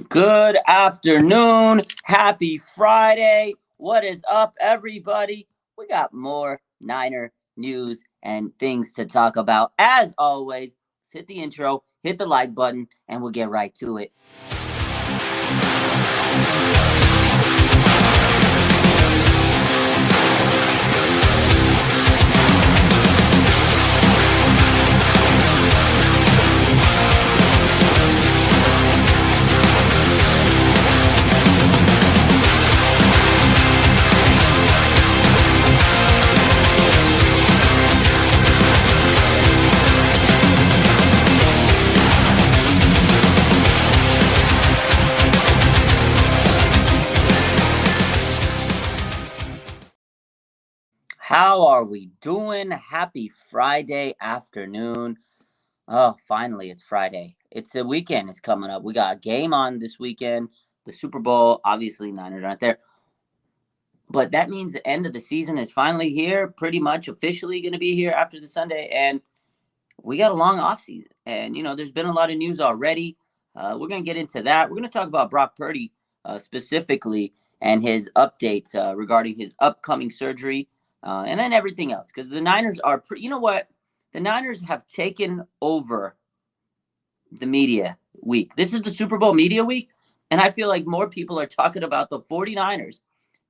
Good afternoon. Happy Friday. What is up, everybody? We got more Niner news and things to talk about. As always, let's hit the intro, hit the like button, and we'll get right to it. How are we doing? Happy Friday afternoon. Oh, finally, it's Friday. It's a weekend. It's coming up. We got a game on this weekend. The Super Bowl. Obviously, Niners aren't there. But that means the end of the season is finally here, pretty much officially going to be here after the Sunday. And we got a long offseason. And, there's been a lot of news already. We're going to get into that. We're going to talk about Brock Purdy specifically and his updates regarding his upcoming surgery and then everything else. Because the Niners are, you know what? The Niners have taken over the media week. This is the Super Bowl media week. And I feel like more people are talking about the 49ers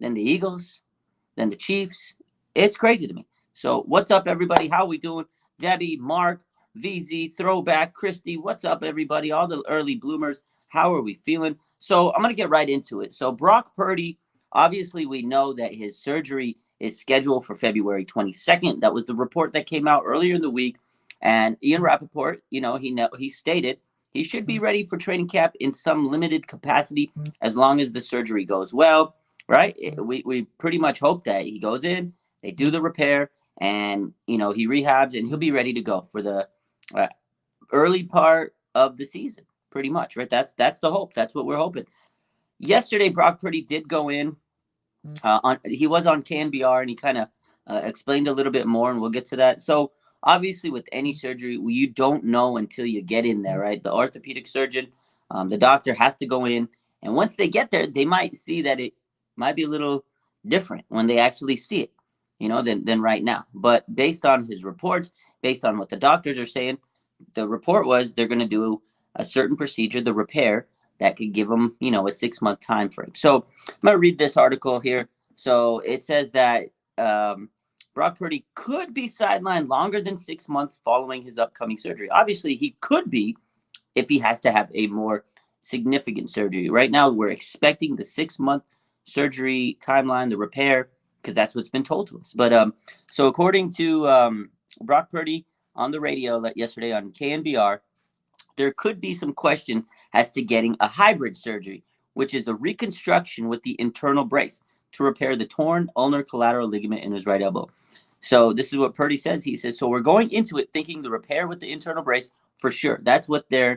than the Eagles, than the Chiefs. It's crazy to me. So what's up, everybody? How we doing? Debbie, Mark, VZ, Throwback, Christy. What's up, everybody? All the early bloomers. How are we feeling? So I'm going to get right into it. So Brock Purdy, obviously we know that his surgery is scheduled for February 22nd. That was the report that came out earlier in the week. And Ian Rappaport, he stated he should be ready for training camp in some limited capacity as long as the surgery goes well. Right? We pretty much hope that he goes in, they do the repair, and, he rehabs, and he'll be ready to go for the early part of the season, pretty much, right? That's the hope. That's what we're hoping. Yesterday, Brock Purdy did go in. He was on KNBR, and he kind of explained a little bit more, and we'll get to that. So, obviously, with any surgery, you don't know until you get in there, right? The orthopedic surgeon, the doctor has to go in, and once they get there, they might see that it might be a little different when they actually see it, than right now. But based on his reports, based on what the doctors are saying, the report was they're going to do a certain procedure, the repair, that could give them, a 6-month time frame. So I'm going to read this article here. So it says that Brock Purdy could be sidelined longer than 6 months following his upcoming surgery. Obviously, he could be if he has to have a more significant surgery. Right now, we're expecting the 6-month surgery timeline, the repair, because that's what's been told to us. But so according to Brock Purdy on the radio yesterday on KNBR, there could be some question as to getting a hybrid surgery, which is a reconstruction with the internal brace to repair the torn ulnar collateral ligament in his right elbow. So this is what Purdy says. He says, so we're going into it thinking the repair with the internal brace for sure. That's what they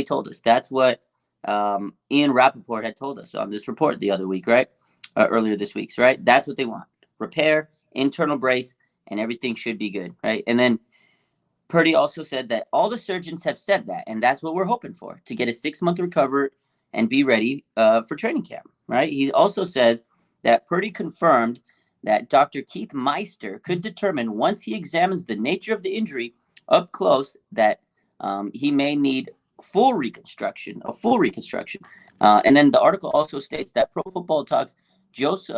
told us. That's what Ian Rappaport had told us on this report the other week, right? Earlier this week, right? That's what they want. Repair, internal brace, and everything should be good, right? And then Purdy also said that all the surgeons have said that, and that's what we're hoping for, to get a 6-month recovery and be ready for training camp, right? He also says that Purdy confirmed that Dr. Keith Meister could determine once he examines the nature of the injury up close that he may need a full reconstruction. And then the article also states that Pro Football Talks Josh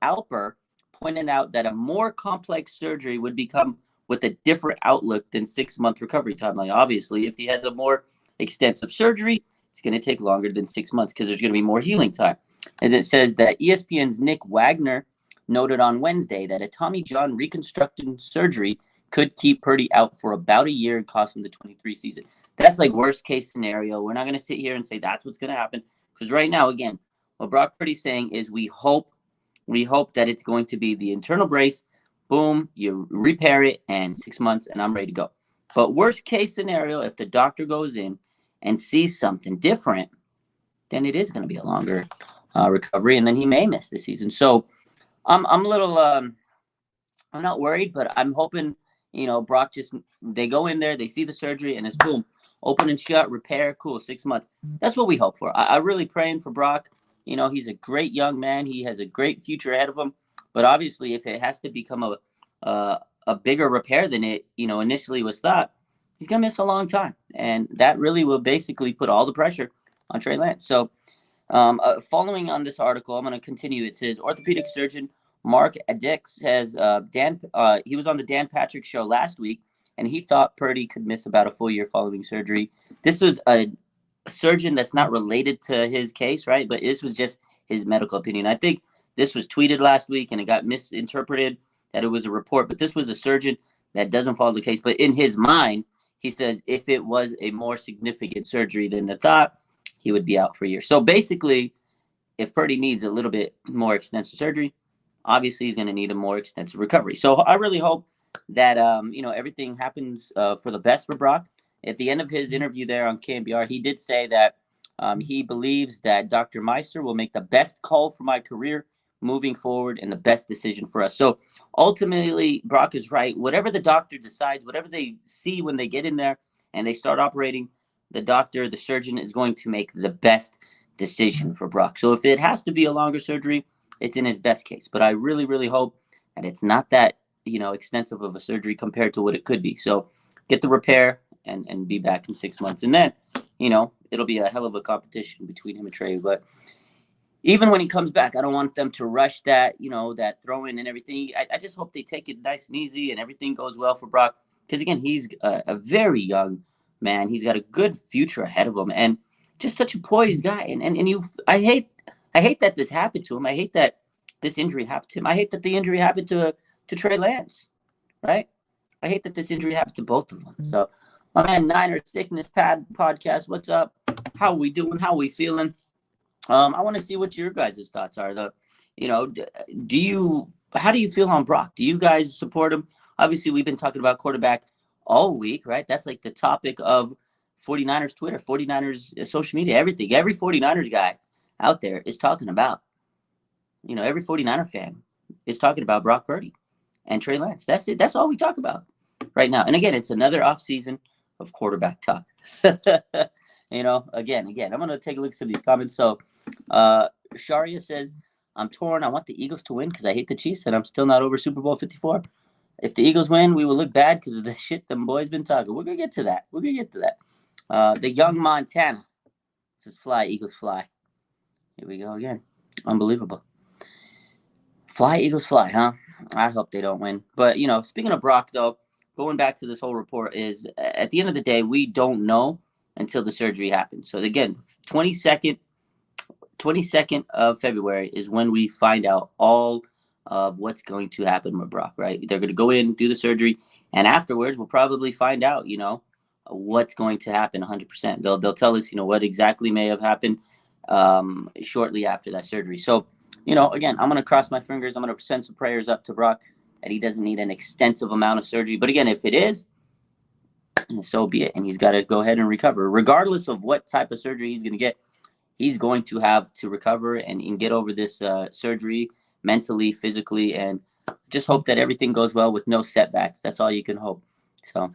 Alper pointed out that a more complex surgery would become with a different outlook than 6-month recovery timeline. Obviously, if he has a more extensive surgery, it's going to take longer than 6 months because there's going to be more healing time. And it says that ESPN's Nick Wagner noted on Wednesday that a Tommy John reconstruction surgery could keep Purdy out for about a year and cost him the 23 season. That's like worst case scenario. We're not going to sit here and say that's what's going to happen, because right now, again, what Brock Purdy's saying is we hope that it's going to be the internal brace. Boom, you repair it, and 6 months, and I'm ready to go. But worst case scenario, if the doctor goes in and sees something different, then it is going to be a longer recovery, and then he may miss the season. So I'm a little I'm not worried, but I'm hoping, Brock they go in there, they see the surgery, and it's boom, open and shut, repair, cool, 6 months. That's what we hope for. I really praying for Brock. He's a great young man. He has a great future ahead of him. But obviously, if it has to become a bigger repair than it, initially was thought, he's going to miss a long time. And that really will basically put all the pressure on Trey Lance. So following on this article, I'm going to continue. It says orthopedic surgeon Mark Adix has he was on the Dan Patrick show last week, and he thought Purdy could miss about a full year following surgery. This was a surgeon that's not related to his case, right? But this was just his medical opinion. I think this was tweeted last week, and it got misinterpreted that it was a report. But this was a surgeon that doesn't follow the case. But in his mind, he says if it was a more significant surgery than the thought, he would be out for a year. So basically, if Purdy needs a little bit more extensive surgery, obviously he's going to need a more extensive recovery. So I really hope that everything happens for the best for Brock. At the end of his interview there on KNBR, he did say that he believes that Dr. Meister will make the best call for my career moving forward and the best decision for us. So ultimately, Brock is right. Whatever the doctor decides, whatever they see when they get in there and they start operating, the surgeon is going to make the best decision for Brock. So if it has to be a longer surgery, it's in his best case. But I really, really hope that it's not that, extensive of a surgery compared to what it could be. So get the repair and be back in 6 months. And then, it'll be a hell of a competition between him and Trey. But even when he comes back, I don't want them to rush that, that throw in and everything. I just hope they take it nice and easy and everything goes well for Brock. Because, again, he's a very young man. He's got a good future ahead of him. And just such a poised guy. I hate that this happened to him. I hate that this injury happened to him. I hate that the injury happened to Trey Lance, right? I hate that this injury happened to both of them. So, my man, Niners Sickness Pad Podcast, what's up? How we doing? How we feeling? I want to see what your guys' thoughts are. How do you feel on Brock? Do you guys support him? Obviously, we've been talking about quarterback all week, right? That's like the topic of 49ers Twitter, 49ers social media, everything. Every 49ers guy out there is talking about, every 49er fan is talking about Brock Purdy and Trey Lance. That's it. That's all we talk about right now. And again, it's another offseason of quarterback talk. Again, I'm going to take a look at some of these comments. So Sharia says, I'm torn. I want the Eagles to win because I hate the Chiefs and I'm still not over Super Bowl 54. If the Eagles win, we will look bad because of the shit them boys been talking. We're going to get to that. The young Montana says, fly, Eagles, fly. Here we go again. Unbelievable. Fly, Eagles, fly, huh? I hope they don't win. But, speaking of Brock, though, going back to this whole report is, at the end of the day, we don't know until the surgery happens. So, again, 22nd of February is when we find out all of what's going to happen with Brock, right? They're going to go in, do the surgery, and afterwards we'll probably find out, what's going to happen 100%. They'll tell us, what exactly may have happened shortly after that surgery. So, again, I'm going to cross my fingers. I'm going to send some prayers up to Brock that he doesn't need an extensive amount of surgery. But again, if it is, so be it. And he's got to go ahead and recover. Regardless of what type of surgery he's going to get, he's going to have to recover and get over this surgery mentally, physically, and just hope that everything goes well with no setbacks. That's all you can hope. So,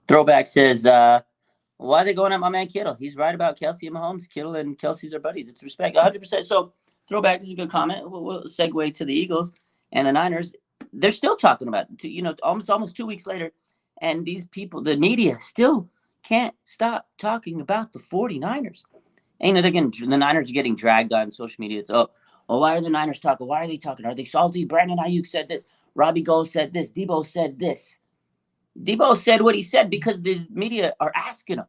Throwback says, why are they going at my man Kittle? He's right about Kelsey and Mahomes. Kittle and Kelsey's are buddies. It's respect, 100%. So, Throwback is a good comment. We'll segue to the Eagles and the Niners. They're still talking about it, almost 2 weeks later. And these people, the media, still can't stop talking about the 49ers. And again, the Niners are getting dragged on social media. It's, why are the Niners talking? Why are they talking? Are they salty? Brandon Ayuk said this. Robbie Gould said this. Debo said this. Debo said what he said because these media are asking him.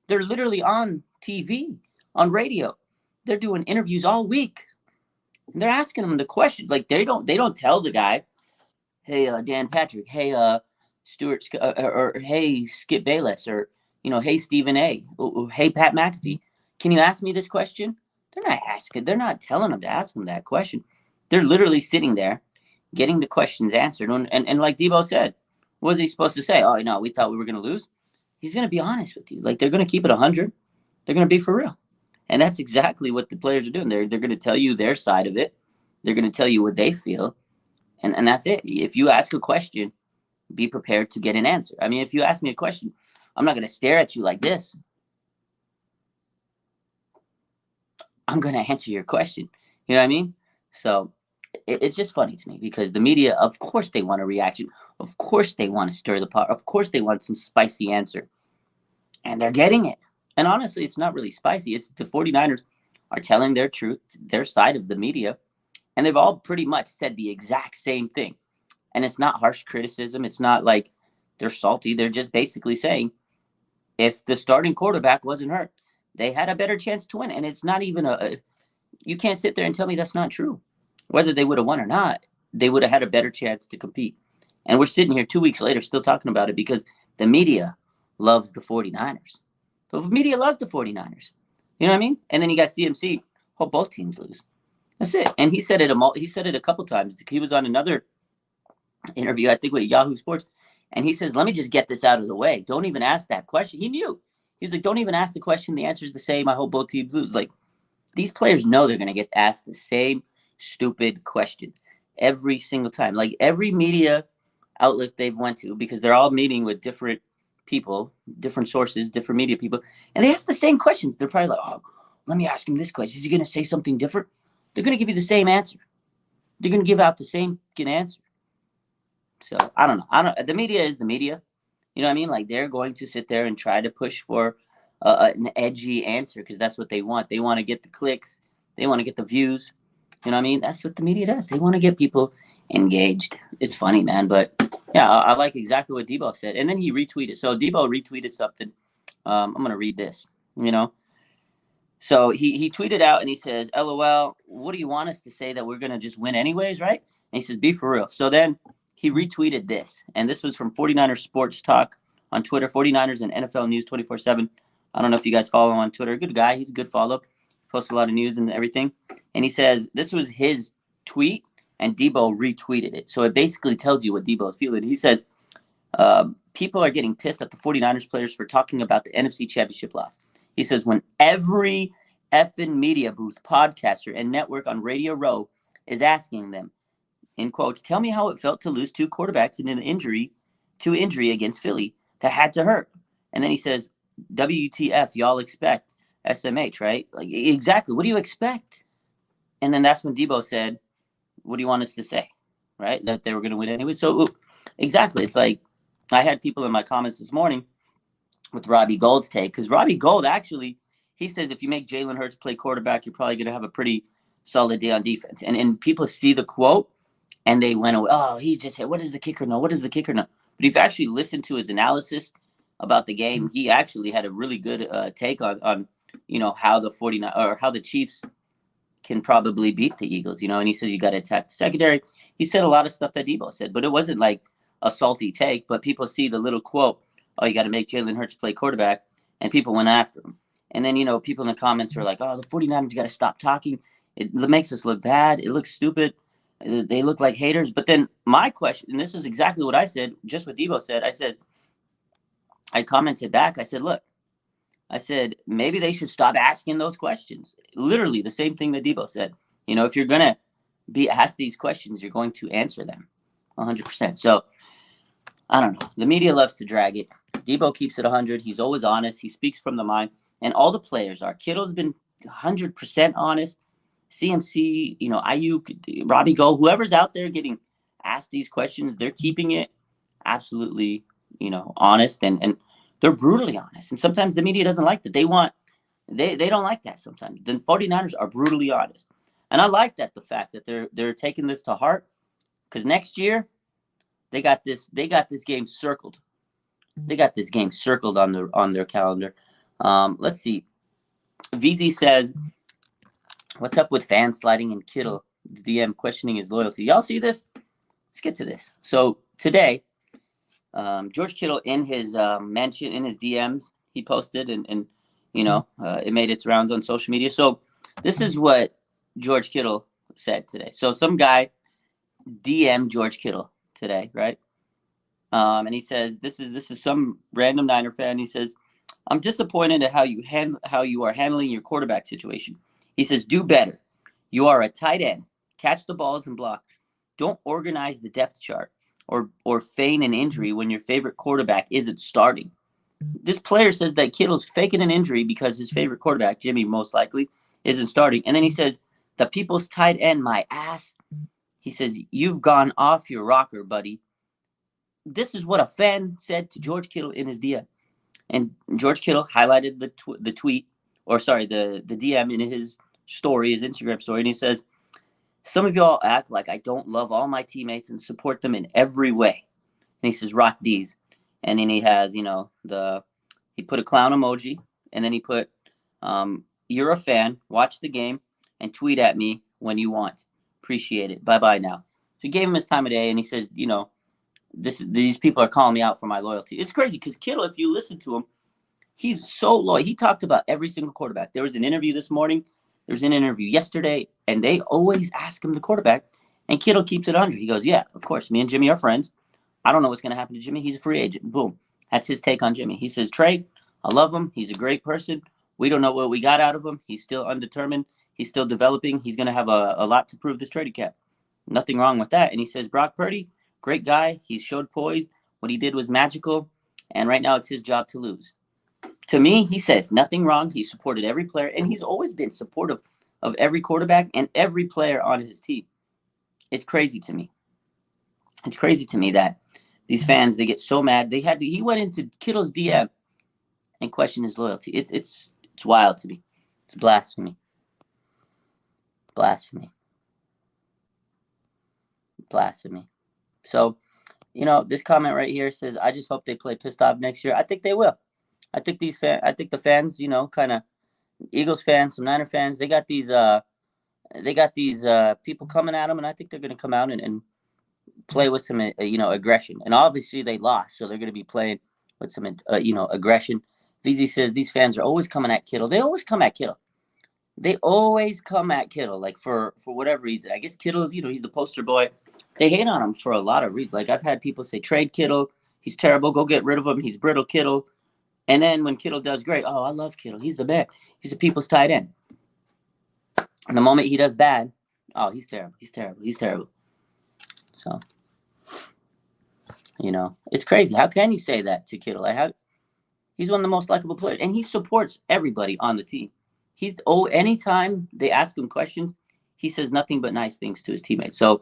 They're literally on TV, on radio. They're doing interviews all week. And they're asking him the questions. Like, they don't tell the guy, hey, Dan Patrick, hey, Stuart, or hey, Skip Bayless, or, hey, Stephen A, or, hey, Pat McAfee, can you ask me this question? They're not telling him to ask him that question. They're literally sitting there getting the questions answered. And like Debo said, what was he supposed to say? Oh, no, we thought we were going to lose. He's going to be honest with you. Like, they're going to keep it 100. They're going to be for real. And that's exactly what the players are doing. They're going to tell you their side of it. They're going to tell you what they feel. And that's it. If you ask a question, be prepared to get an answer. I mean, if you ask me a question, I'm not going to stare at you like this. I'm going to answer your question. You know what I mean? So it's just funny to me because the media, of course, they want a reaction. Of course, they want to stir the pot. Of course, they want some spicy answer. And they're getting it. And honestly, it's not really spicy. It's the 49ers are telling their truth, their side of the media. And they've all pretty much said the exact same thing. And it's not harsh criticism. It's not like they're salty. They're just basically saying if the starting quarterback wasn't hurt, they had a better chance to win. And it's not even you can't sit there and tell me that's not true. Whether they would have won or not, they would have had a better chance to compete. And we're sitting here 2 weeks later still talking about it because the media loves the 49ers. The media loves the 49ers. You know what I mean? And then you got CMC. Hope both teams lose. That's it. And he said it a couple times. He was on another interview, I think, with Yahoo Sports. And he says, let me just get this out of the way. Don't even ask that question. He knew. He's like, don't even ask the question. The answer is the same. I hope both teams lose. Like, these players know they're going to get asked the same stupid question every single time. Like, every media outlet they've went to, because they're all meeting with different people, different sources, different media people, and they ask the same questions. They're probably like, oh, let me ask him this question. Is he going to say something different? They're going to give you the same answer. They're going to give out the same answer. So I don't know. The media is the media. You know what I mean? Like, they're going to sit there and try to push for an edgy answer because that's what they want. They want to get the clicks. They want to get the views. You know what I mean? That's what the media does. They want to get people engaged. It's funny, man. But yeah, I like exactly what Debo said. And then he retweeted. So Debo retweeted something. I'm going to read this, So he tweeted out and he says, LOL, what do you want us to say that we're going to just win anyways, right? And he says, be for real. So then he retweeted this. And this was from 49ers Sports Talk on Twitter, 49ers and NFL News 24/7. I don't know if you guys follow him on Twitter. Good guy. He's a good follow. Posts a lot of news and everything. And he says this was his tweet and Debo retweeted it. So it basically tells you what Debo is feeling. He says, people are getting pissed at the 49ers players for talking about the NFC Championship loss. He says, when every effing media booth, podcaster, and network on Radio Row is asking them, in quotes, tell me how it felt to lose two quarterbacks in an injury against Philly that had to hurt. And then he says, WTF, y'all expect SMH, right? Like, exactly. What do you expect? And then that's when Debo said, what do you want us to say? Right? That they were going to win anyway. So exactly. It's like I had people in my comments this morning with Robbie Gold's take, because Robbie Gold actually, he says if you make Jalen Hurts play quarterback, you're probably going to have a pretty solid day on defense. And people see the quote and they went away. Oh, he's just said, what does the kicker know? What does the kicker know? But if you actually listen to his analysis about the game, he actually had a really good take on how the 49 or how the Chiefs can probably beat the Eagles, and he says you got to attack the secondary. He said a lot of stuff that Debo said, but it wasn't like a salty take, but people see the little quote, oh, you got to make Jalen Hurts play quarterback, and people went after him. And then, people in the comments are like, oh, the 49ers got to stop talking. It makes us look bad. It looks stupid. They look like haters. But then my question, and this is exactly what I said, just what Debo said, I commented back. I said, look, maybe they should stop asking those questions. Literally the same thing that Debo said. If you're going to be asked these questions, you're going to answer them 100%. So I don't know. The media loves to drag it. Debo keeps it 100. He's always honest. He speaks from the mind. And all the players are. Kittle's been 100% honest. CMC, Ayuk, Robbie Gold, whoever's out there getting asked these questions, they're keeping it absolutely, honest. And they're brutally honest. And sometimes the media doesn't like that. They don't like that sometimes. The 49ers are brutally honest. And I like that, the fact that they're taking this to heart, because next year they got this game circled. They got this game circled on their calendar. Let's see. VZ says, what's up with fans sliding in Kittle DM questioning his loyalty? Y'all see this? Let's get to this. So today, George Kittle in his mention, in his DMs, he posted and it made its rounds on social media. So this is what George Kittle said today. So some guy DM'd George Kittle today, right? And he says, this is some random Niner fan. He says, I'm disappointed at how you are handling your quarterback situation. He says, do better. You are a tight end. Catch the balls and block. Don't organize the depth chart. or feign an injury when your favorite quarterback isn't starting. This player says that Kittle's faking an injury because his favorite quarterback, Jimmy, most likely, isn't starting. And then he says, the people's tight end, my ass. He says, you've gone off your rocker, buddy. This is what a fan said to George Kittle in his DM. And George Kittle highlighted the tweet, or sorry, the DM in his story, his Instagram story, and he says, some of y'all act like I don't love all my teammates and support them in every way. And he says, rock D's. And then he has, he put a clown emoji, and then he put, you're a fan, watch the game, and tweet at me when you want. Appreciate it. Bye-bye now. So he gave him his time of day, and he says, these people are calling me out for my loyalty. It's crazy because Kittle, if you listen to him, he's so loyal. He talked about every single quarterback. There was an interview this morning. There was an interview yesterday, and they always ask him the quarterback, and Kittle keeps it 100. He goes, yeah, of course. Me and Jimmy are friends. I don't know what's going to happen to Jimmy. He's a free agent. Boom. That's his take on Jimmy. He says, Trey, I love him. He's a great person. We don't know what we got out of him. He's still undetermined. He's still developing. He's going to have a lot to prove this trade cap. Nothing wrong with that. And he says, Brock Purdy, great guy. He showed poise. What he did was magical. And right now it's his job to lose. To me, he says nothing wrong. He supported every player. And he's always been supportive of every quarterback and every player on his team. It's crazy to me. It's crazy to me that these fans, they get so mad. He went into Kittle's DM and questioned his loyalty. It's wild to me. It's blasphemy. Blasphemy. Blasphemy. So, this comment right here says, I just hope they play pissed off next year. I think they will. I think the fans, kind of Eagles fans, some Niner fans, they got these people coming at them, and I think they're going to come out and play with some, aggression. And obviously they lost, so they're going to be playing with some, aggression. VZ says these fans are always coming at Kittle. They always come at Kittle. Like for whatever reason. I guess Kittle is, he's the poster boy. They hate on him for a lot of reasons. Like I've had people say, trade Kittle. He's terrible. Go get rid of him. He's brittle, Kittle. And then when Kittle does great, oh, I love Kittle. He's the best. He's the people's tight end. And the moment he does bad, oh, he's terrible. He's terrible. He's terrible. So, it's crazy. How can you say that to Kittle? He's one of the most likable players, and he supports everybody on the team. Anytime they ask him questions, he says nothing but nice things to his teammates. So,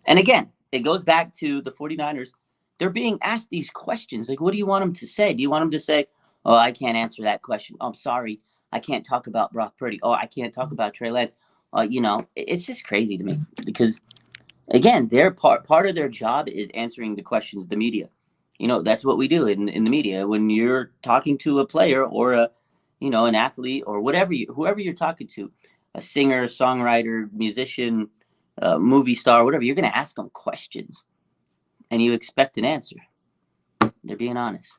and again, it goes back to the 49ers. They're being asked these questions. Like, what do you want them to say? Do you want them to say, oh, I can't answer that question. Oh, I'm sorry. I can't talk about Brock Purdy. Oh, I can't talk about Trey Lance. It's just crazy to me because, again, their part of their job is answering the questions of the media. That's what we do in the media. When you're talking to a player or an athlete or whoever you're talking to, a singer, songwriter, musician, movie star, whatever, you're going to ask them questions and you expect an answer. They're being honest.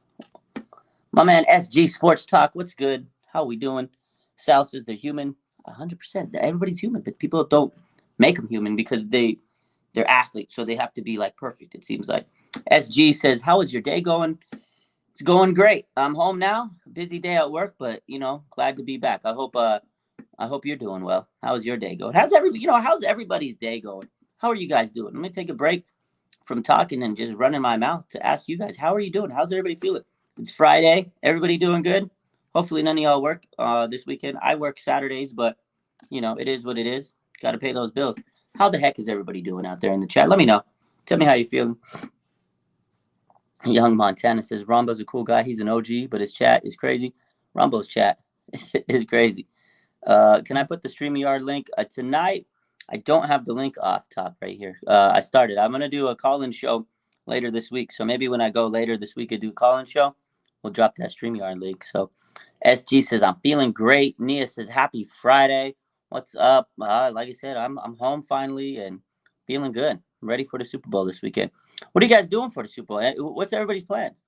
My man, SG Sports Talk, what's good? How we doing? Sal says they're human. 100%. Everybody's human, but people don't make them human because they're athletes, so they have to be like perfect, it seems like. SG says, how is your day going? It's going great. I'm home now. Busy day at work, but glad to be back. I hope you're doing well. How is your day going? How's everybody's day going? How are you guys doing? Let me take a break from talking and just running my mouth to ask you guys, how are you doing? How's everybody feeling? It's Friday. Everybody doing good? Hopefully none of y'all work this weekend. I work Saturdays, but it is what it is. Got to pay those bills. How the heck is everybody doing out there in the chat? Let me know. Tell me how you're feeling. Young Montana says, Rombo's a cool guy. He's an OG, but his chat is crazy. Rombo's chat is crazy. Can I put the StreamYard link? Tonight, I don't have the link off top right here. I started. I'm going to do a call-in show later this week. So maybe when I go later this week, I do a call-in show. We'll drop that StreamYard link. So SG says, I'm feeling great. Nia says, happy Friday. What's up? Like I said, I'm home finally and feeling good. I'm ready for the Super Bowl this weekend. What are you guys doing for the Super Bowl? What's everybody's plans?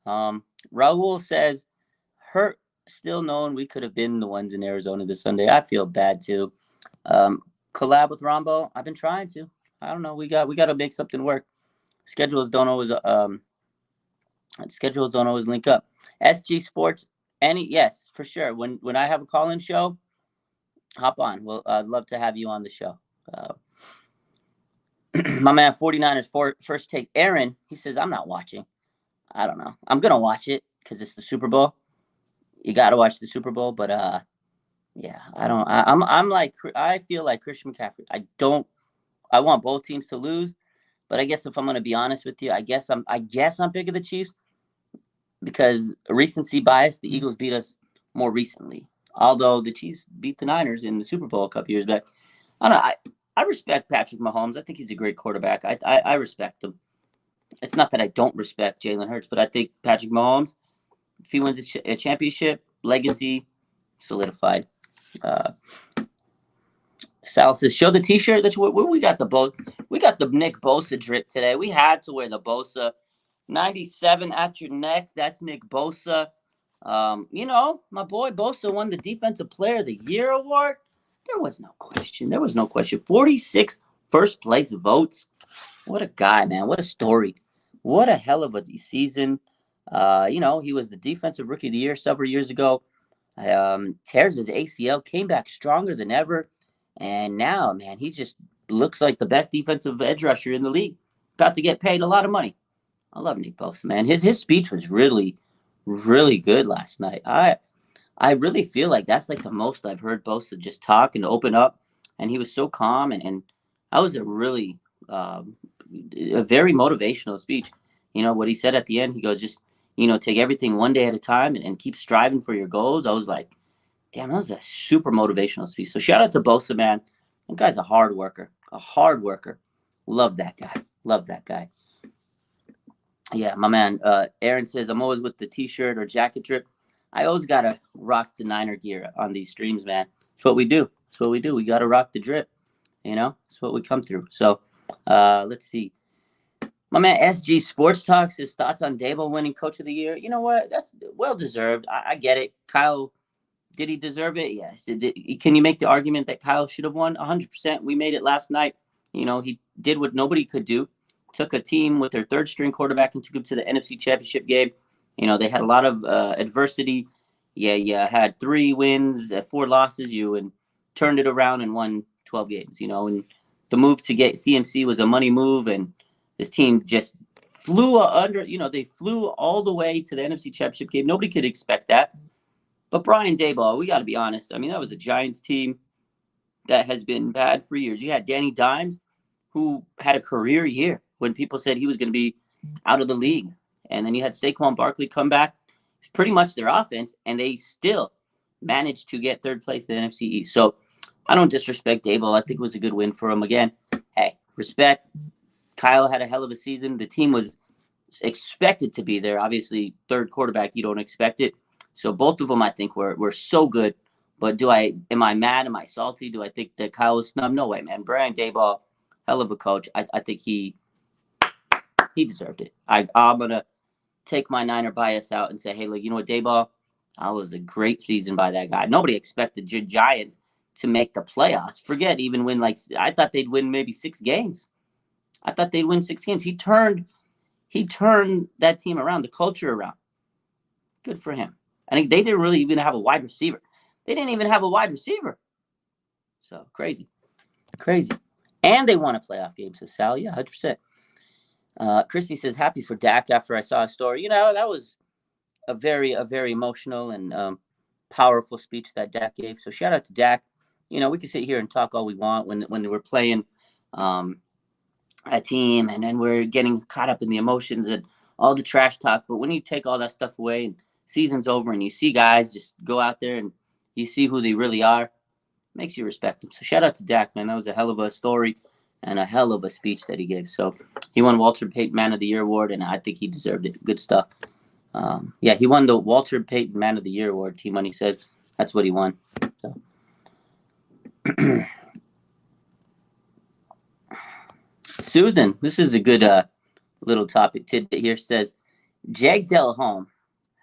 Raul says, hurt, still knowing we could have been the ones in Arizona this Sunday. I feel bad too. Collab with Rombo. I've been trying to. I don't know. We got to make something work. Schedules don't always link up. SG Sports. Yes, for sure. When I have a call-in show, hop on. I'd love to have you on the show. My man 49ers first take Aaron, he says, I'm not watching. I don't know. I'm going to watch it because it's the Super Bowl. You got to watch the Super Bowl. But, yeah, I don't. I'm like, I feel like Christian McCaffrey. I want both teams to lose. But I guess if I'm going to be honest with you, I guess I'm picking the Chiefs because recency bias, the Eagles beat us more recently. Although the Chiefs beat the Niners in the Super Bowl a couple years back. I don't know. I respect Patrick Mahomes. I think he's a great quarterback. I respect him. It's not that I don't respect Jalen Hurts, but I think Patrick Mahomes, if he wins a championship, legacy solidified. Sal says, "Show the T-shirt." That's what we got. We got the Nick Bosa drip today. We had to wear the Bosa 97 at your neck. That's Nick Bosa. My boy Bosa won the Defensive Player of the Year award. There was no question. 46 first place votes. What a guy, man. What a story. What a hell of a season. He was the Defensive Rookie of the Year several years ago. Tears his ACL, came back stronger than ever. And now, man, he just looks like the best defensive edge rusher in the league. About to get paid a lot of money. I love Nick Bosa, man. His speech was really, really good last night. I really feel like that's like the most I've heard Bosa just talk and open up. And he was so calm. And that was a really, a very motivational speech. What he said at the end, he goes, just, take everything one day at a time and keep striving for your goals. I was like, damn, that was a super motivational speech. So shout out to Bosa, man. That guy's a hard worker. Love that guy. Yeah, my man. Aaron says, I'm always with the T-shirt or jacket drip. I always got to rock the Niner gear on these streams, man. It's what we do. We got to rock the drip. It's what we come through. So let's see. My man SG Sports Talks, his thoughts on Dable winning Coach of the Year. You know what? That's well-deserved. I get it. Kyle, did he deserve it? Yes. Can you make the argument that Kyle should have won? 100%. We made it last night. He did what nobody could do. Took a team with their third-string quarterback and took them to the NFC Championship game. They had a lot of adversity. Yeah, you had 3 wins, 4 losses. And turned it around and won 12 games. And the move to get CMC was a money move, and this team just flew under. They flew all the way to the NFC Championship game. Nobody could expect that. But Brian Daboll, we got to be honest. I mean, that was a Giants team that has been bad for years. You had Danny Dimes, who had a career year when people said he was going to be out of the league. And then you had Saquon Barkley come back. It's pretty much their offense, and they still managed to get third place in the NFC East. So I don't disrespect Daboll. I think it was a good win for him. Again, hey, respect. Kyle had a hell of a season. The team was expected to be there. Obviously, third quarterback, you don't expect it. So both of them, I think, were so good. But am I mad? Am I salty? Do I think that Kyle was snubbed? No way, man. Brian Daboll, hell of a coach. I think he deserved it. I'm going to take my Niner bias out and say, hey, look, you know what, Daboll? That was a great season by that guy. Nobody expected the Giants to make the playoffs. Forget even win, I thought they'd win maybe 6 games. I thought they'd win 6 games. He turned that team around, the culture around. Good for him. I think they didn't really even have a wide receiver. So crazy. And they won a playoff game. So Sal, yeah, 100%. Christy says, happy for Dak after I saw a story. That was a very emotional and powerful speech that Dak gave. So shout out to Dak. We can sit here and talk all we want when we're playing a team and then we're getting caught up in the emotions and all the trash talk. But when you take all that stuff away and season's over and you see guys just go out there and you see who they really are, makes you respect them. So shout out to Dak, man. That was a hell of a story and a hell of a speech that he gave. So he won Walter Payton Man of the Year award, and I think he deserved it. Good stuff. He won the Walter Payton Man of the Year award. T-Money says that's what he won. So. Susan, this is a good little topic tidbit here. Says Jag Delhomme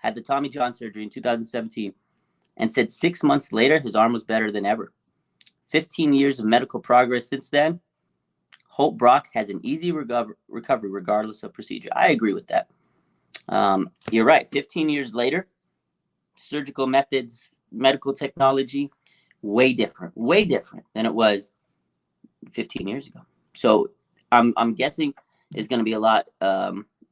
had the Tommy John surgery in 2017 and said 6 months later his arm was better than ever. 15 years of medical progress since then. Hope Brock has an easy recovery regardless of procedure. I agree with that. You're right. 15 years later, surgical methods, medical technology, way different than it was 15 years ago. So I'm guessing is going to be a lot.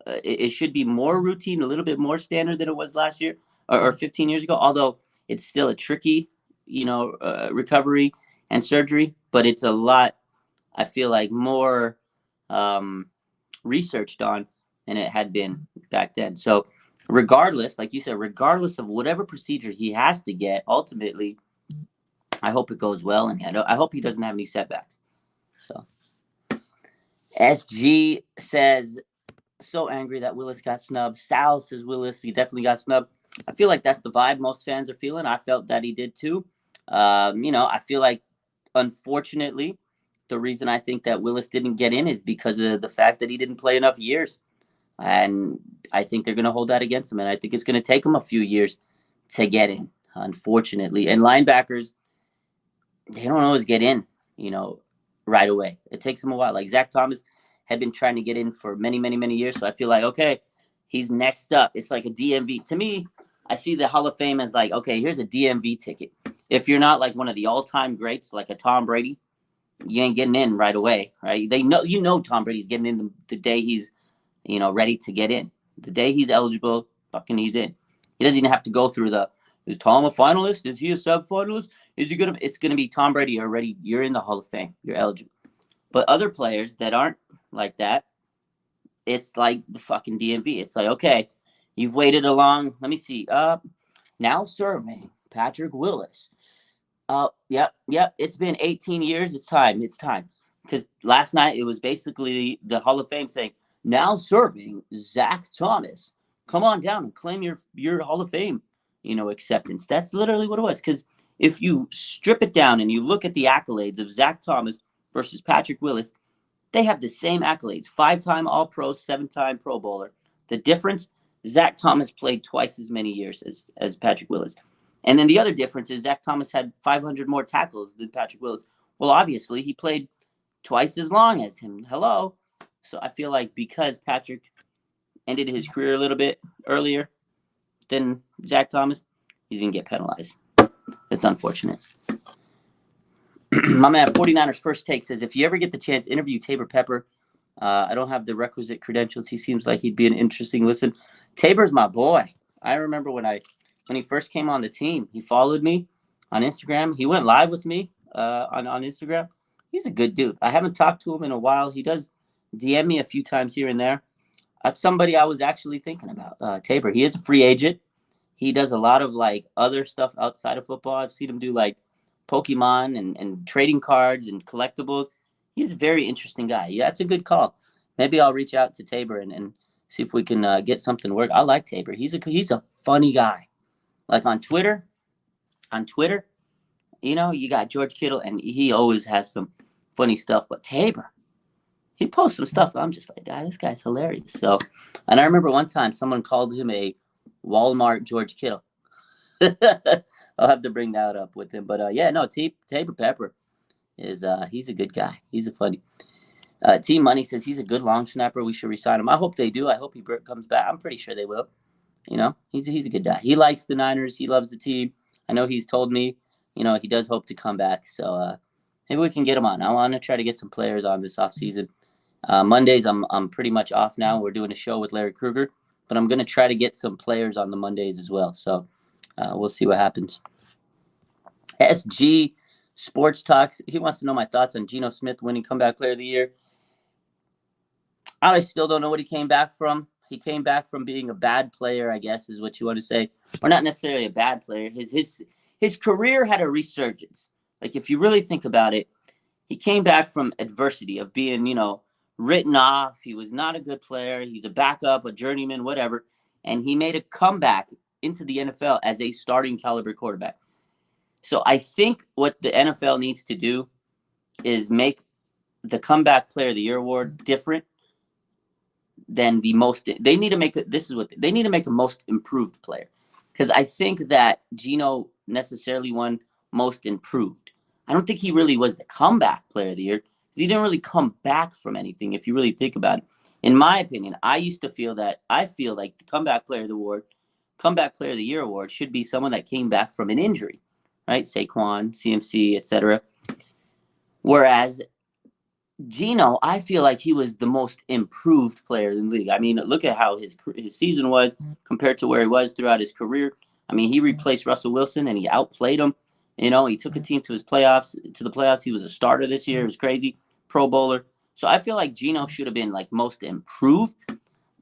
It should be more routine, a little bit more standard than it was last year or 15 years ago. Although it's still a tricky, recovery and surgery, but it's a lot. I feel like more researched on than it had been back then. So regardless, like you said, regardless of whatever procedure he has to get, ultimately, I hope it goes well, and I hope he doesn't have any setbacks. So SG says, so angry that Willis got snubbed. Sal says Willis, he definitely got snubbed. I feel like that's the vibe most fans are feeling. I felt that he did too. I feel like, unfortunately, the reason I think that Willis didn't get in is because of the fact that he didn't play enough years. And I think they're going to hold that against him. And I think it's going to take him a few years to get in, unfortunately. And linebackers, they don't always get in, right away. It takes them a while. Like Zach Thomas had been trying to get in for many, many, many years. So I feel like, okay, he's next up. It's like a DMV. To me, I see the Hall of Fame as like, okay, here's a DMV ticket. If you're not like one of the all-time greats, like a Tom Brady, you ain't getting in right away, right? They know, Tom Brady's getting in the day he's, ready to get in. The day he's eligible, fucking he's in. He doesn't even have to go through is Tom a finalist? Is he a sub-finalist? It's gonna be Tom Brady already. You're in the Hall of Fame. You're eligible. But other players that aren't like that, it's like the fucking DMV. It's like, okay, you've waited a long, let me see. Now serving Patrick Willis. Yep. It's been 18 years. It's time. Because last night it was basically the Hall of Fame saying, now serving Zach Thomas. Come on down and claim your Hall of Fame, acceptance. That's literally what it was. Because if you strip it down and you look at the accolades of Zach Thomas versus Patrick Willis, they have the same accolades. 5-time All-Pro, 7-time Pro Bowler. The difference, Zach Thomas played twice as many years as Patrick Willis. And then the other difference is Zach Thomas had 500 more tackles than Patrick Willis. Well, obviously, he played twice as long as him. Hello. So I feel like because Patrick ended his career a little bit earlier than Zach Thomas, he's going to get penalized. It's unfortunate. My man, 49ers First Take says, if you ever get the chance, interview Tabor Pepper. I don't have the requisite credentials. He seems like he'd be an interesting listen. Tabor's my boy. I remember when he first came on the team, he followed me on Instagram. He went live with me on Instagram. He's a good dude. I haven't talked to him in a while. He does DM me a few times here and there. That's somebody I was actually thinking about, Tabor. He is a free agent. He does a lot of like other stuff outside of football. I've seen him do like Pokemon and trading cards and collectibles. He's a very interesting guy. Yeah, that's a good call. Maybe I'll reach out to Tabor and see if we can get something to work. I like Tabor. He's a funny guy. Like on Twitter, you got George Kittle, and he always has some funny stuff. But Tabor, he posts some stuff. I'm just like, this guy's hilarious. So, and I remember one time someone called him a Walmart George Kittle. I'll have to bring that up with him. But Tabor Pepper is he's a good guy. He's a funny. Team Money says he's a good long snapper. We should resign him. I hope they do. I hope he comes back. I'm pretty sure they will. He's a good guy. He likes the Niners. He loves the team. I know he's told me, he does hope to come back. So maybe we can get him on. I want to try to get some players on this offseason. Mondays, I'm pretty much off now. We're doing a show with Larry Krueger, but I'm going to try to get some players on the Mondays as well. So we'll see what happens. SG Sports Talks. He wants to know my thoughts on Geno Smith winning Comeback Player of the Year. I still don't know what he came back from. He came back from being a bad player, I guess, is what you want to say. Or not necessarily a bad player. His career had a resurgence. Like, if you really think about it, he came back from adversity of being, written off. He was not a good player. He's a backup, a journeyman, whatever. And he made a comeback into the NFL as a starting caliber quarterback. So I think what the NFL needs to do is make the Comeback Player of the Year award different than the most. They need to make they need to make a most improved player, because I think that Geno necessarily won most improved. I don't think he really was the Comeback Player of the Year, because he didn't really come back from anything. If you really think about it, in my opinion, I feel like the Comeback Player of the Year award should be someone that came back from an injury, right? Saquon, CMC, etc. Whereas Gino, I feel like he was the most improved player in the league. I mean, look at how his season was compared to where he was throughout his career. I mean, he replaced Russell Wilson and he outplayed him. You know, he took a team to the playoffs. He was a starter this year. It was crazy. Pro Bowler. So I feel like Gino should have been like most improved.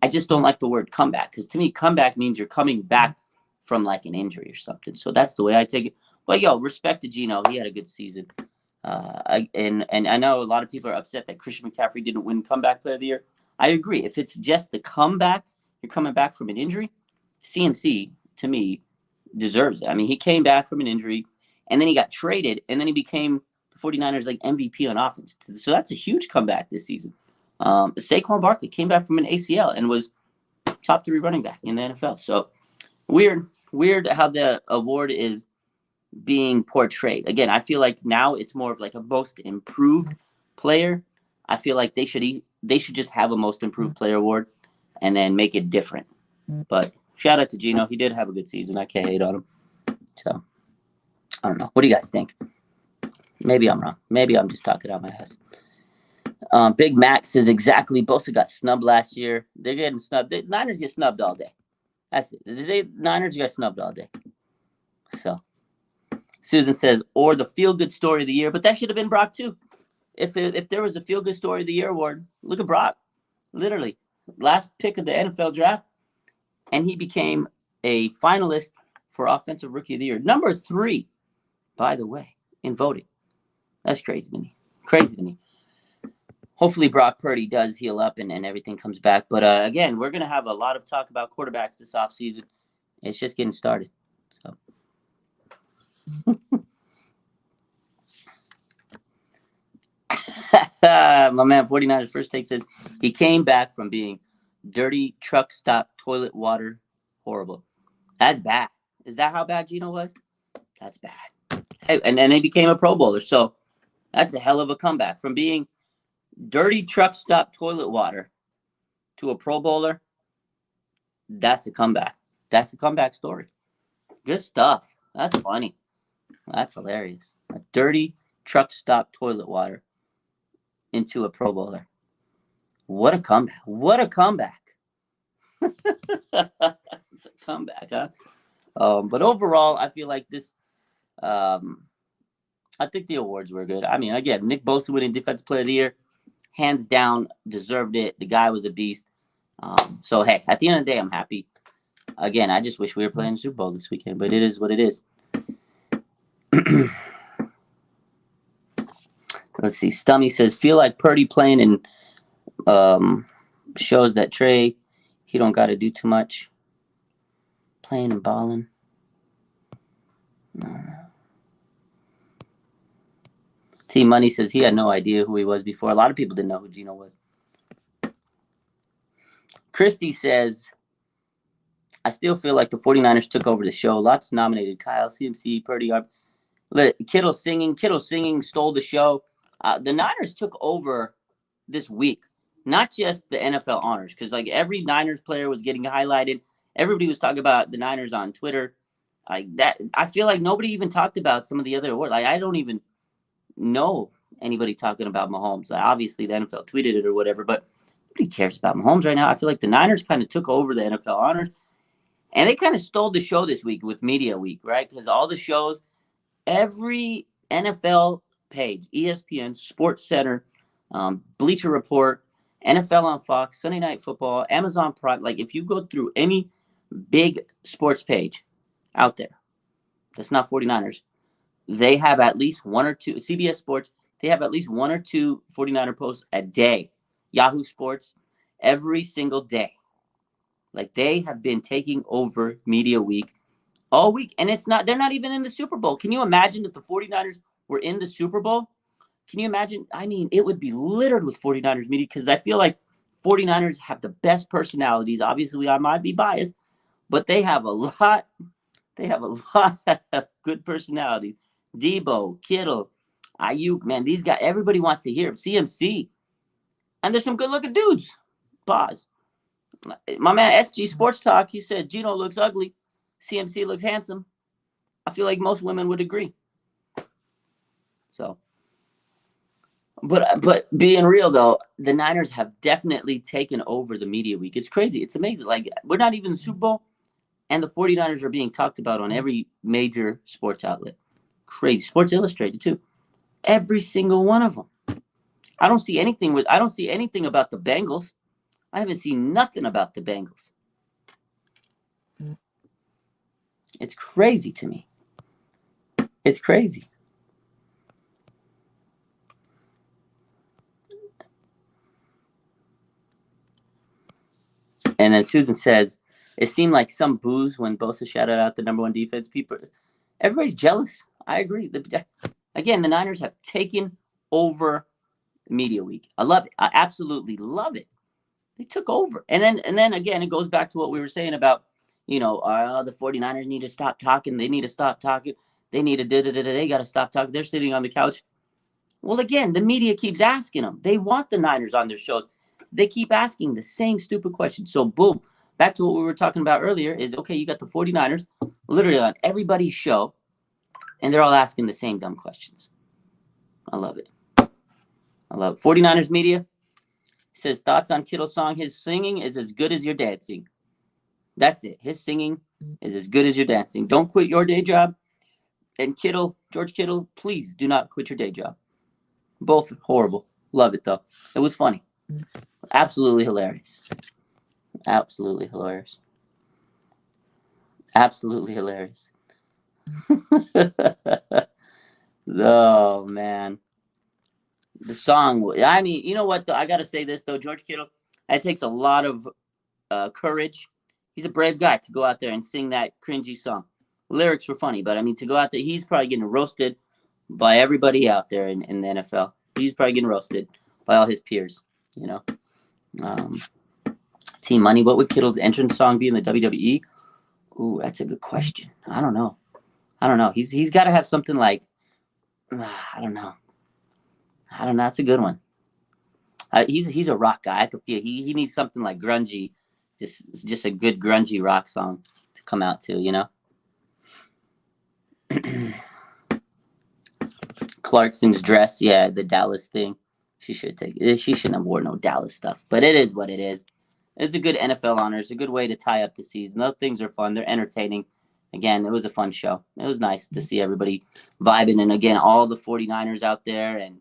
I just don't like the word comeback because to me, comeback means you're coming back from like an injury or something. So that's the way I take it. But yo, respect to Gino. He had a good season. And I know a lot of people are upset that Christian McCaffrey didn't win Comeback Player of the Year. I agree. If it's just the comeback, you're coming back from an injury, CMC, to me, deserves it. I mean, he came back from an injury, and then he got traded, and then he became the 49ers like MVP on offense. So that's a huge comeback this season. Saquon Barkley came back from an ACL and was top 3 running back in the NFL. So weird how the award is being portrayed. Again, I feel like now it's more of like a most improved player. I feel like they should just have a most improved player award and then make it different. But shout out to Gino. He did have a good season. I can't hate on him. So I don't know. What do you guys think? Maybe I'm wrong. Maybe I'm just talking out my ass. Big Mac says exactly. Bosa got snubbed last year. They're getting snubbed. The Niners get snubbed all day. That's it. Niners get snubbed all day. So Susan says, or the feel-good story of the year, but that should have been Brock too. If there was a feel-good story of the year award, look at Brock. Literally, last pick of the NFL draft, and he became a finalist for Offensive Rookie of the Year. Number 3, by the way, in voting. That's crazy to me. Crazy to me. Hopefully Brock Purdy does heal up and everything comes back. But again, we're going to have a lot of talk about quarterbacks this offseason. It's just getting started. So. My man 49ers First Take says he came back from being dirty truck stop toilet water horrible. That's bad. Is that how bad Gino was? That's bad. Hey, and then he became a Pro Bowler. So that's a hell of a comeback from being dirty truck stop toilet water to a Pro Bowler. That's a comeback. That's a comeback story. Good stuff. That's funny. That's hilarious. A dirty truck stop toilet water into a Pro Bowler. What a comeback. What a comeback. It's a comeback, huh? But overall, I feel like this, I think the awards were good. I mean, again, Nick Bosa winning Defensive Player of the Year, hands down, deserved it. The guy was a beast. So, hey, at the end of the day, I'm happy. Again, I just wish we were playing the Super Bowl this weekend, but it is what it is. Let's see. Stummy says, feel like Purdy playing and shows that Trey, he don't got to do too much. Playing and balling. T Money says he had no idea who he was before. A lot of people didn't know who Gino was. Christy says, I still feel like the 49ers took over the show. Lots nominated. Kyle, CMC, Purdy, Kittle singing stole the show. The Niners took over this week, not just the NFL honors, because like every Niners player was getting highlighted. Everybody was talking about the Niners on Twitter. Like that, I feel like nobody even talked about some of the other awards. Like I don't even know anybody talking about Mahomes. Like, obviously, the NFL tweeted it or whatever, but nobody cares about Mahomes right now. I feel like the Niners kind of took over the NFL honors, and they kind of stole the show this week with Media Week, right? Because all the shows, every NFL page, ESPN, Sports Center, Bleacher Report, NFL on Fox, Sunday Night Football, Amazon Prime. Like if you go through any big sports page out there that's not 49ers, they have at least one or two. CBS Sports, they have at least one or two 49er posts a day. Yahoo Sports, every single day. Like they have been taking over Media Week all week. And they're not even in the Super Bowl. Can you imagine if the 49ers were in the Super Bowl? Can you imagine? I mean, it would be littered with 49ers media because I feel like 49ers have the best personalities. Obviously, I might be biased, but they have a lot. They have a lot of good personalities. Debo, Kittle, Ayuk, man, these guys, everybody wants to hear CMC. And there's some good-looking dudes. Pause. My man, SG Sports Talk, he said, Gino looks ugly. CMC looks handsome. I feel like most women would agree. So, But being real though, the Niners have definitely taken over the media week. It's crazy. It's amazing. Like we're not even in the Super Bowl, and the 49ers are being talked about on every major sports outlet. Crazy. Sports Illustrated too. Every single one of them. I don't see anything about the Bengals. I haven't seen nothing about the Bengals. It's crazy to me. It's crazy. And then Susan says, it seemed like some boos when Bosa shouted out the number one defense. Everybody's jealous. I agree. Again, the Niners have taken over media week. I love it. I absolutely love it. They took over. And then again, it goes back to what we were saying about, the 49ers need to stop talking. They need to stop talking. They need to they got to stop talking. They're sitting on the couch. Well, again, the media keeps asking them. They want the Niners on their shows. They keep asking the same stupid question. So, boom, back to what we were talking about earlier is, okay, you got the 49ers literally on everybody's show, and they're all asking the same dumb questions. I love it. 49ers media says, thoughts on Kittle's song? His singing is as good as your dancing. That's it. His singing is as good as your dancing. Don't quit your day job. And George Kittle, please do not quit your day job. Both horrible. Love it, though. It was funny. Absolutely hilarious. Absolutely hilarious. Absolutely hilarious. Oh, man. The song, I mean, you know what, though? I got to say this, though. George Kittle, it takes a lot of courage. He's a brave guy to go out there and sing that cringy song. Lyrics were funny, but I mean, to go out there, he's probably getting roasted by everybody out there in the NFL. He's probably getting roasted by all his peers, Team Money, what would Kittle's entrance song be in the WWE? Ooh, that's a good question. I don't know. He's got to have something like, I don't know. That's a good one. He's a rock guy. I could feel he needs something like grungy, just a good grungy rock song to come out to, Clarkson's dress, yeah, the Dallas thing. She shouldn't have worn no Dallas stuff, but it is what it is. It's a good NFL honor. It's a good way to tie up the season. Those things are fun. They're entertaining. Again, it was a fun show. It was nice to see everybody vibing, and again, all the 49ers out there and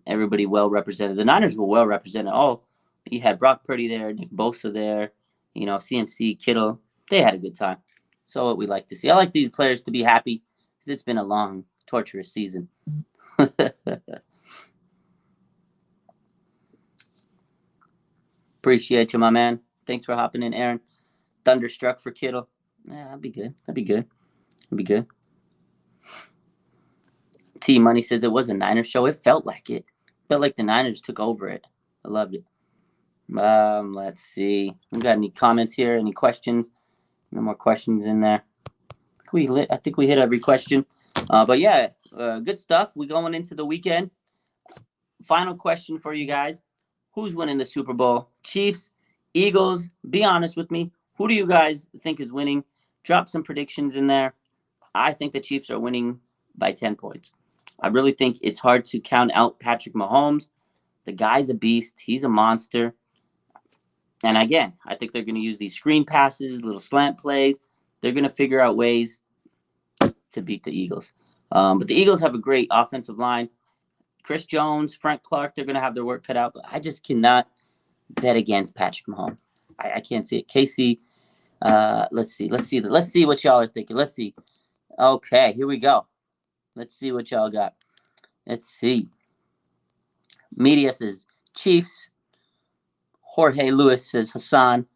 everybody well represented. The Niners were well represented. You had Brock Purdy there, Nick Bosa there, CMC, Kittle. They had a good time. So what we like to see. I like these players to be happy because it's been a long, torturous season. Appreciate you, my man. Thanks for hopping in, Aaron. Thunderstruck for Kittle. Yeah, that'd be good. T Money says it was a Niners show. It felt like it. Felt like the Niners took over it. I loved it. Let's see. We got any comments here? Any questions? No more questions in there. I think we hit every question. But yeah, good stuff. We going into the weekend. Final question for you guys. Who's winning the Super Bowl? Chiefs, Eagles? Be honest with me. Who do you guys think is winning? Drop some predictions in there. I think the Chiefs are winning by 10 points. I really think it's hard to count out Patrick Mahomes. The guy's a beast. He's a monster. And again, I think they're going to use these screen passes, little slant plays. They're going to figure out ways to beat the Eagles. But the Eagles have a great offensive line. Chris Jones, Frank Clark, they're going to have their work cut out. But I just cannot bet against Patrick Mahomes. I can't see it. Casey, let's see what y'all are thinking. Let's see. Okay, here we go. Let's see what y'all got. Let's see. Media says Chiefs. Jorge Lewis says Hassan.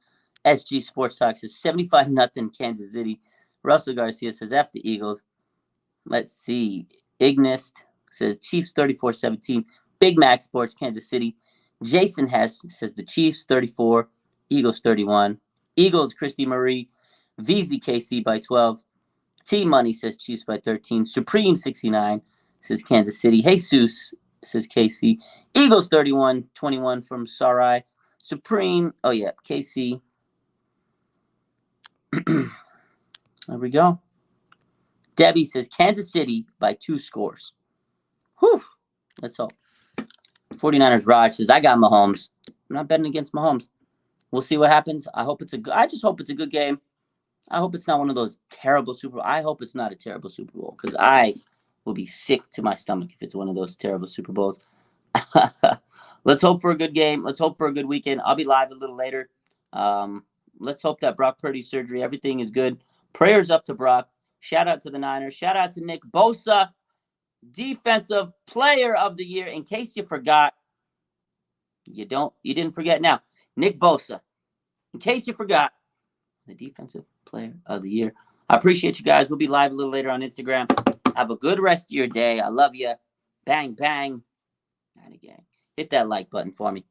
SG Sports Talk says 75-0 Kansas City. Russell Garcia says F the Eagles. Let's see. Ignist says Chiefs 34-17. Big Mac Sports Kansas City. Jason Hess says the Chiefs 34, Eagles 31. Eagles Christy Marie. VZKC by 12. T Money says Chiefs by 13. Supreme 69 says Kansas City. Jesus says KC. Eagles 31-21 from Sarai. Supreme. Oh yeah, KC. There we go. Debbie says Kansas City by 2 scores. Whew. Let's hope. 49ers Raj says, I got Mahomes. I'm not betting against Mahomes. We'll see what happens. I just hope it's a good game. I hope it's not one of those terrible Super Bowl. I hope it's not a terrible Super Bowl because I will be sick to my stomach if it's one of those terrible Super Bowls. Let's hope for a good game. Let's hope for a good weekend. I'll be live a little later. Let's hope that Brock Purdy surgery, everything is good. Prayers up to Brock. Shout out to the Niners. Shout out to Nick Bosa, Defensive Player of the Year. In case you forgot, you didn't forget now. Nick Bosa, in case you forgot, the Defensive Player of the Year. I appreciate you guys. We'll be live a little later on Instagram. Have a good rest of your day. I love you. Bang, bang. And again, hit that like button for me.